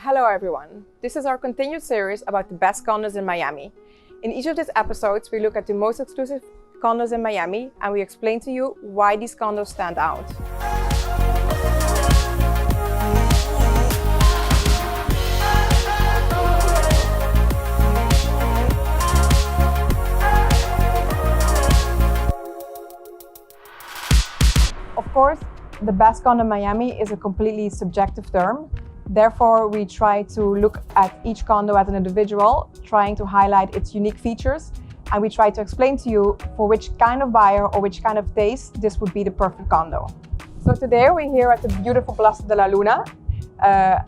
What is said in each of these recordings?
Hello everyone, this is our continued series about the best condos in Miami. In each of these episodes we look at the most exclusive condos in Miami and we explain to you why these condos stand out. Of course, the best condo in Miami is a completely subjective term. Therefore, we try to look at each condo as an individual, trying to highlight its unique features. And we try to explain to you for which kind of buyer or which kind of taste this would be the perfect condo. So today we're here at the beautiful Palazzo della Luna,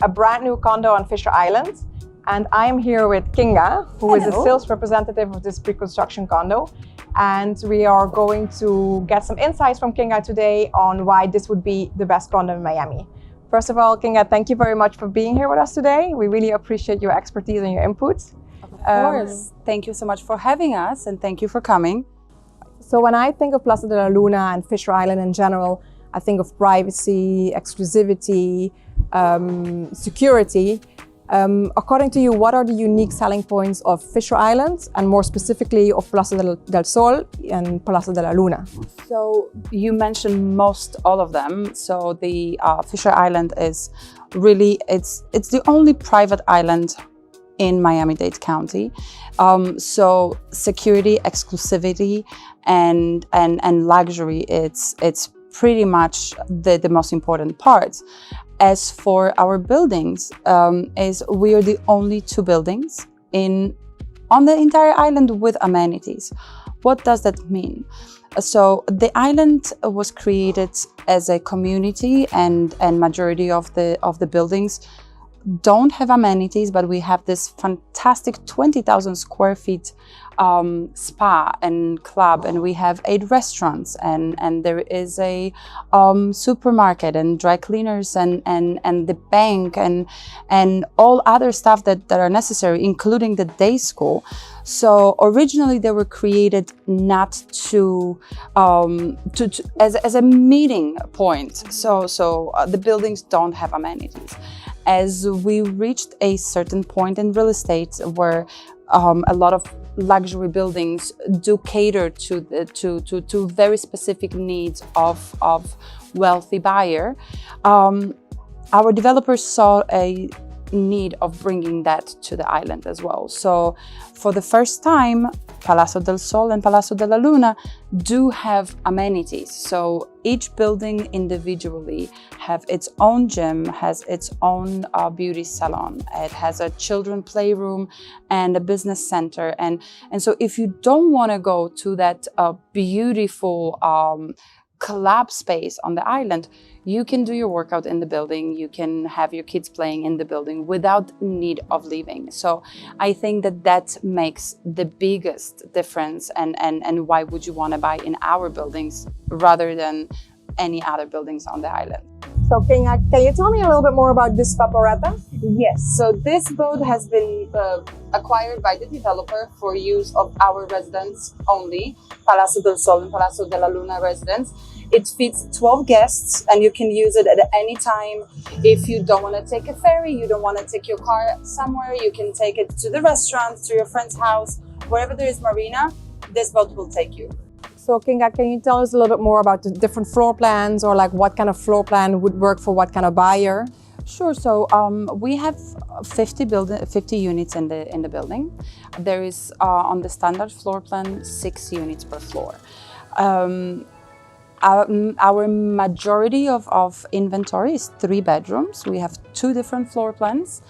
a brand new condo on Fisher Island. And I am here with Kinga, who is the sales representative of this pre-construction condo. And we are going to get some insights from Kinga today on why this would be the best condo in Miami. First of all, Kinga, thank you very much for being here with us today. We really appreciate your expertise and your input. Of course. Thank you so much for having us and thank you for coming. So when I think of Palazzo della Luna and Fisher Island in general, I think of privacy, exclusivity, security. According to you, what are the unique selling points of Fisher Island and more specifically of Palazzo del Sol and Palazzo della Luna? So you mentioned most all of them. So the Fisher Island is really, it's the only private island in Miami-Dade County. So security, exclusivity, and luxury, it's pretty much the most important part. As for our buildings, is we are the only two buildings on the entire island with amenities. What does that mean? So the island was created as a community, and majority of the buildings don't have amenities, but we have this fantastic 20,000 square feet spa and club, and we have 8 restaurants, and there is a supermarket and dry cleaners and the bank and all other stuff that are necessary, including the day school. So originally they were created not to as a meeting point. So the buildings don't have amenities. As we reached a certain point in real estate where a lot of luxury buildings do cater to very specific needs of wealthy buyer, our developers saw a need of bringing that to the island as well. So for the first time, Palazzo del Sol and Palazzo della Luna do have amenities. So each building individually have its own gym, has its own beauty salon. It has a children playroom and a business center. And so if you don't want to go to that beautiful club space on the island, you can do your workout in the building, you can have your kids playing in the building without need of leaving. So I think that makes the biggest difference, and why would you want to buy in our buildings rather than any other buildings on the island. So Kinga, can you tell me a little bit more about this Vaporetta? Yes, so this boat has been acquired by the developer for use of our residents only, Palazzo del Sol and Palazzo della Luna residents. It fits 12 guests and you can use it at any time. If you don't want to take a ferry, you don't want to take your car somewhere, you can take it to the restaurant, to your friend's house, wherever there is marina, this boat will take you. So Kinga, can you tell us a little bit more about the different floor plans, or like what kind of floor plan would work for what kind of buyer? Sure. So we have 50 units in the building. There is on the standard floor plan 6 units per floor. Our majority of inventory is 3 bedrooms. We have 2 different floor plans.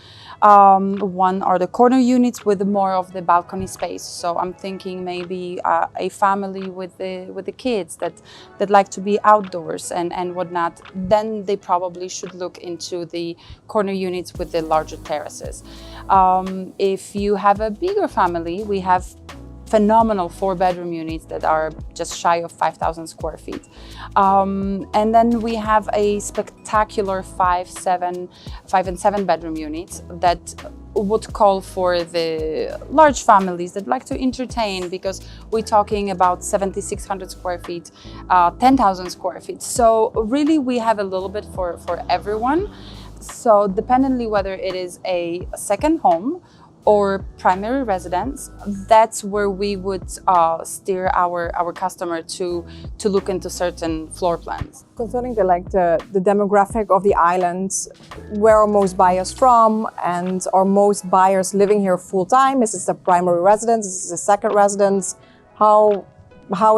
One are the corner units with more of the balcony space. So I'm thinking maybe a family with the kids that like to be outdoors and whatnot. Then they probably should look into the corner units with the larger terraces. If you have a bigger family, we have phenomenal 4-bedroom units that are just shy of 5,000 square feet. And then we have a spectacular 5 and 7-bedroom units that would call for the large families that like to entertain, because we're talking about 7,600 square feet, 10,000 square feet. So really we have a little bit for everyone. So dependently whether it is a second home or primary residence, that's where we would steer our customer to look into certain floor plans. Concerning the demographic of the island, where are most buyers from, and are most buyers living here full time? Is this a primary residence? Is this a second residence? How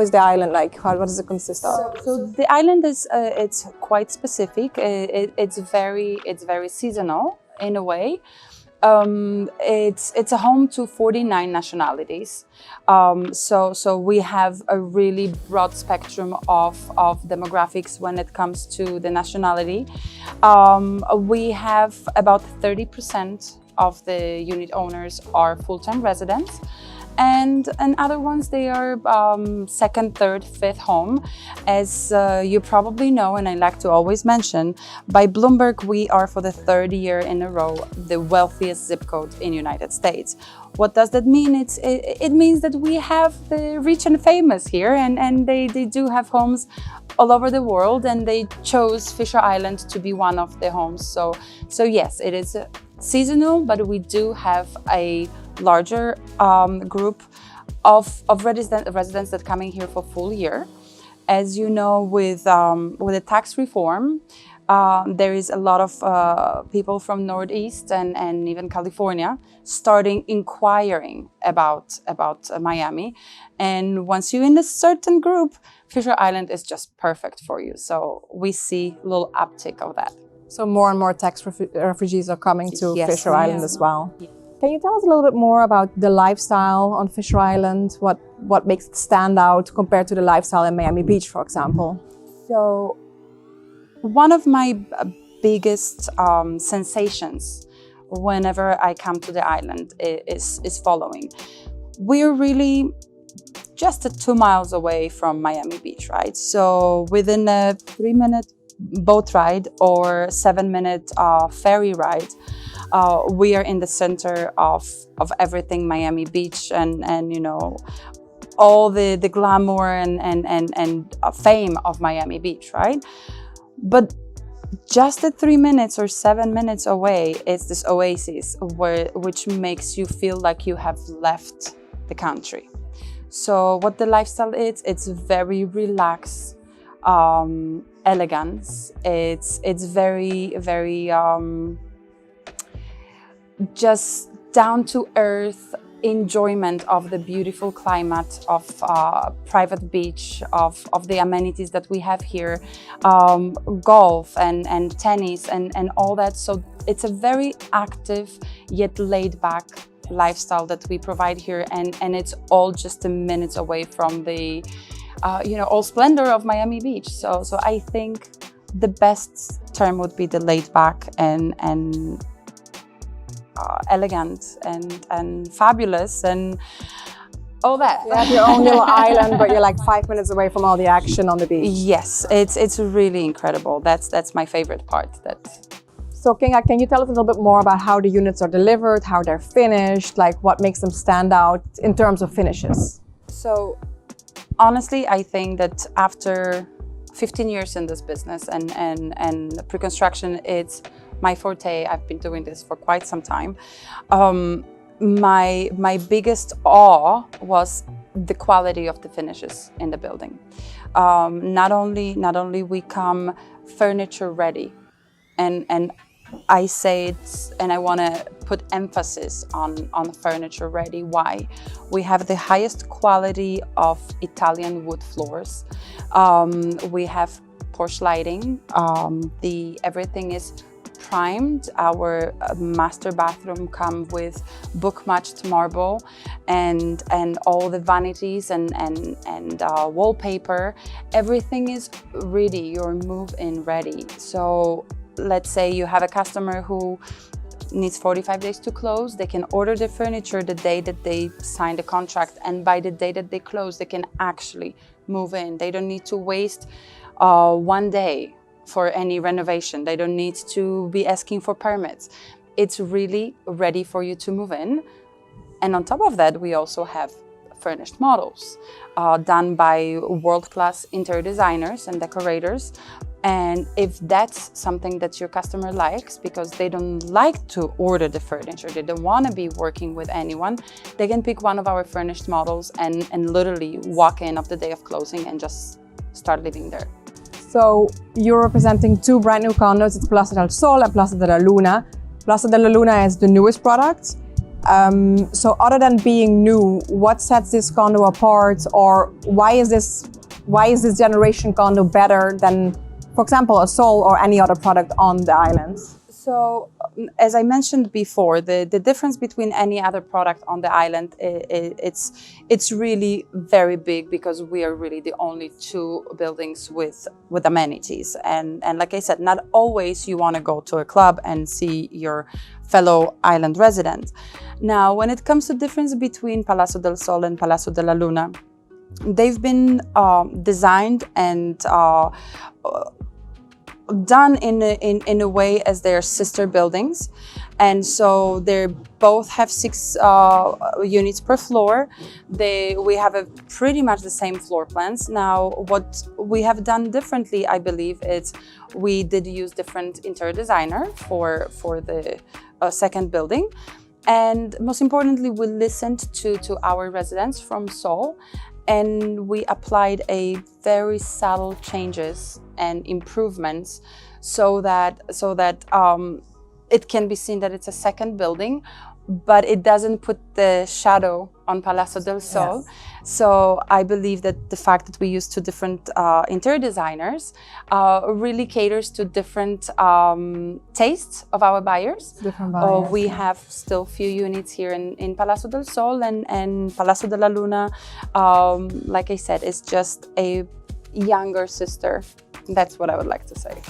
is the island like? What does it consist of? So the island is it's quite specific. It's very seasonal in a way. It's a home to 49 nationalities. So we have a really broad spectrum of demographics when it comes to the nationality. We have about 30% of the unit owners are full-time residents. And other ones, they are second, third, fifth home. As you probably know, and I like to always mention, by Bloomberg, we are for the third year in a row the wealthiest zip code in the United States. What does that mean? It means that we have the rich and famous here, and they do have homes all over the world, and they chose Fisher Island to be one of the homes. So yes, it is seasonal, but we do have a larger group of residents that coming here for full year. As you know, with the tax reform, there is a lot of people from Northeast and even California starting inquiring about Miami. And once you're in a certain group, Fisher Island is just perfect for you. So we see a little uptick of that. So more and more tax refugees are coming to Yes, Fisher Island as well. Yeah. Can you tell us a little bit more about the lifestyle on Fisher Island? What makes it stand out compared to the lifestyle in Miami Beach, for example? So one of my biggest sensations whenever I come to the island is following. We're really just 2 miles away from Miami Beach, right? So within a 3-minute boat ride or 7-minute ferry ride, we are in the center of everything Miami Beach, and you know, all the glamour and fame of Miami Beach, right? But just 3 minutes or 7 minutes away is this oasis which makes you feel like you have left the country. So what the lifestyle is, it's very relaxed, elegance. It's very just down to earth enjoyment of the beautiful climate, of private beach, of the amenities that we have here, golf and tennis and all that. So it's a very active yet laid back lifestyle that we provide here, and it's all just a minutes away from the you know, all splendor of Miami Beach. So I think the best term would be the laid back and elegant and fabulous and all that. You have your own little island, but you're like 5 minutes away from all the action on the beach. Yes, it's really incredible. That's my favorite part. So Kinga, can you tell us a little bit more about how the units are delivered, how they're finished, like what makes them stand out in terms of finishes? So honestly, I think that after 15 years in this business and pre-construction, it's my forte. I've been doing this for quite some time. My biggest awe was the quality of the finishes in the building. Not only we come furniture ready, and I say it, and I want to put emphasis on furniture ready. Why? We have the highest quality of Italian wood floors. We have porch lighting. Everything is primed. Our master bathroom come with book-matched marble and all the vanities and wallpaper. Everything is ready. You're move-in ready. So let's say you have a customer who needs 45 days to close. They can order the furniture the day that they sign the contract, and by the day that they close, they can actually move in. They don't need to waste 1 day for any renovation. They don't need to be asking for permits. It's really ready for you to move in. And on top of that, we also have furnished models done by world-class interior designers and decorators. And if that's something that your customer likes, because they don't like to order the furniture, they don't want to be working with anyone, they can pick one of our furnished models and literally walk in of the day of closing and just start living there. So you're representing two brand new condos. It's Palazzo del Sol and Palazzo della Luna. Palazzo della Luna is the newest product. So other than being new, what sets this condo apart, or why is this generation condo better than, for example, a Sol or any other product on the island? So, as I mentioned before, the difference between any other product on the island, it's really very big, because we are really the only two buildings with amenities. And like I said, not always you want to go to a club and see your fellow island resident. Now, when it comes to difference between Palazzo del Sol and Palazzo della Luna, they've been designed and done in a way as their sister buildings, and so they both have 6 units per floor. We have pretty much the same floor plans. Now, what we have done differently, I believe, is we did use different interior designer for the second building. And most importantly, we listened to our residents from Seoul, and we applied a very subtle changes and improvements so that it can be seen that it's a second building, but it doesn't put the shadow on Palazzo del Sol. Yes. So I believe that the fact that we use 2 different interior designers really caters to different tastes of our buyers. Different buyers. We have still few units here in Palazzo del Sol, and Palazzo della Luna, like I said, is just a younger sister. That's what I would like to say.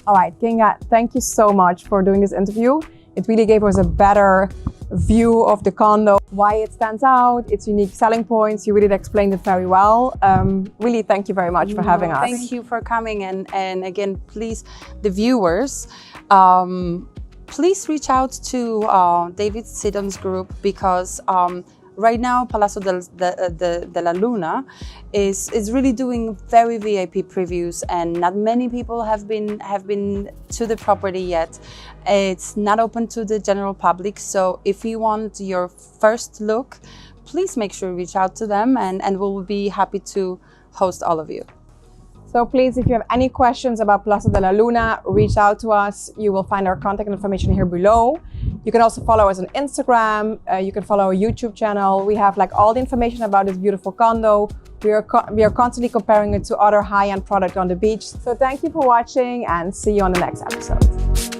All right, Kinga, thank you so much for doing this interview. It really gave us a better view of the condo, why it stands out, its unique selling points. You really explained it very well. Really, thank you very much for having us. Thank you for coming. And again, please, the viewers, please reach out to David Siddon's group, because right now, Palazzo della Luna is really doing very VIP previews, and not many people have been to the property yet. It's not open to the general public, so if you want your first look, please make sure you reach out to them, and we'll be happy to host all of you. So please, if you have any questions about Palazzo della Luna, reach out to us. You will find our contact information here below. You can also follow us on Instagram. You can follow our YouTube channel. We have all the information about this beautiful condo. We are constantly comparing it to other high-end product on the beach. So thank you for watching, and see you on the next episode.